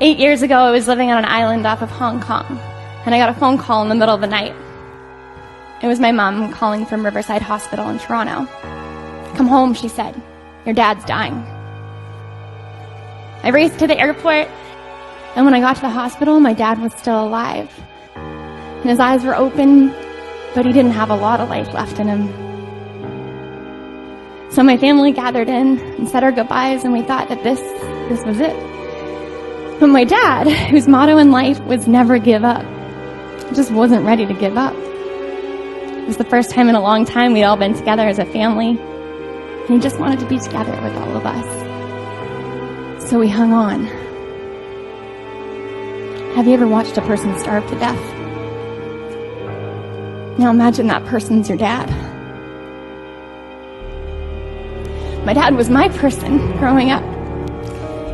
8 years ago, I was living on an island off of Hong Kong, and I got a phone call in the middle of the night. It was my mom calling from Riverside Hospital in Toronto. "Come home," she said. "Your dad's dying." I raced to the airport, and when I got to the hospital, my dad was still alive. And his eyes were open, but he didn't have a lot of life left in him. So my family gathered in and said our goodbyes, and we thought that this was it. But my dad, whose motto in life was never give up, just wasn't ready to give up. It was the first time in a long time we'd all been together as a family, and he just wanted to be together with all of us. So we hung on. Have you ever watched a person starve to death? Now imagine that person's your dad. My dad was my person growing up.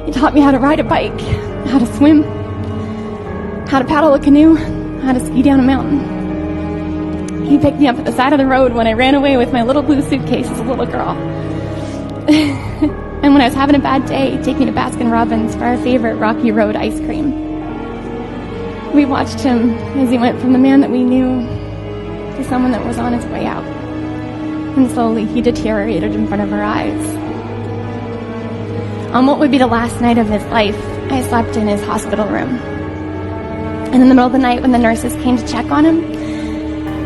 He taught me how to ride a bike, how to swim, how to paddle a canoe, how to ski down a mountain. He picked me up at the side of the road when I ran away with my little blue suitcase as a little girl. And when I was having a bad day, take me to Baskin-Robbins for our favorite Rocky Road ice cream. We watched him as he went from the man that we knew to someone that was on his way out. And slowly he deteriorated in front of our eyes. On what would be the last night of his life, I slept in his hospital room. And in the middle of the night, when the nurses came to check on him,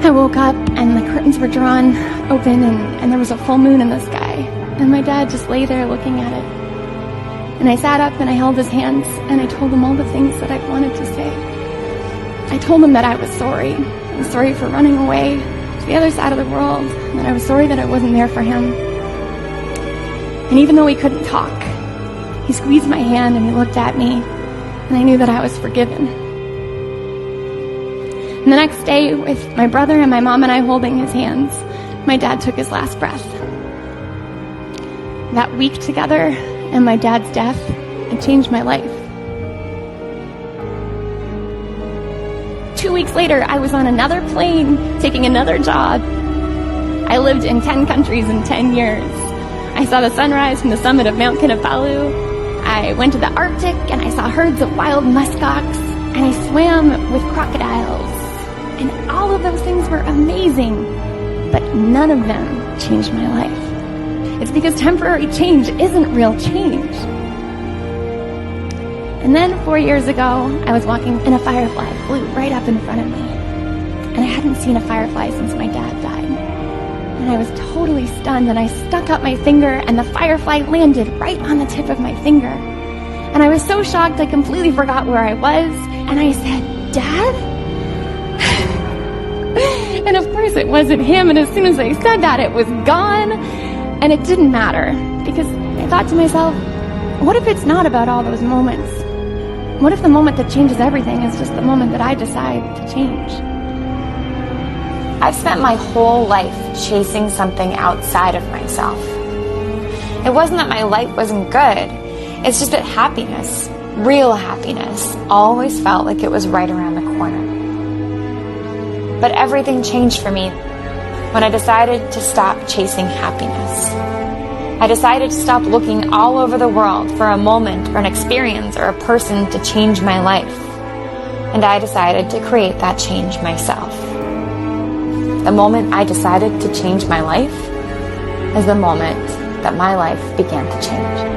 I woke up and the curtains were drawn open and there was a full moon in the sky. And my dad just lay there looking at it. And I sat up and I held his hands and I told him all the things that I wanted to say. I told him that I was sorry. I was sorry for running away to the other side of the world, and that I was sorry that I wasn't there for him. And even though he couldn't talk, he squeezed my hand and he looked at me, and I knew that I was forgiven. And the next day, with my brother and my mom and I holding his hands, my dad took his last breath. That week together and my dad's death, it changed my life. 2 weeks later, I was on another plane, taking another job. I lived in 10 countries in 10 years. I saw the sunrise from the summit of Mount Kinabalu. I went to the Arctic and I saw herds of wild muskox, and I swam with crocodiles. And all of those things were amazing, but none of them changed my life. It's because temporary change isn't real change. And then 4 years ago, I was walking and a firefly flew right up in front of me. And I hadn't seen a firefly since my dad died. And I was totally stunned, and I stuck up my finger and the firefly landed right on the tip of my finger. And I was so shocked I completely forgot where I was, and I said, "Dad?" And of course it wasn't him, and as soon as I said that, it was gone. And it didn't matter, because I thought to myself, what if it's not about all those moments? What if the moment that changes everything is just the moment that I decide to change? I've spent my whole life chasing something outside of myself. It wasn't that my life wasn't good. It's just that happiness, real happiness, always felt like it was right around the corner. But everything changed for me when I decided to stop chasing happiness. I decided to stop looking all over the world for a moment or an experience or a person to change my life. And I decided to create that change myself. The moment I decided to change my life is the moment that my life began to change.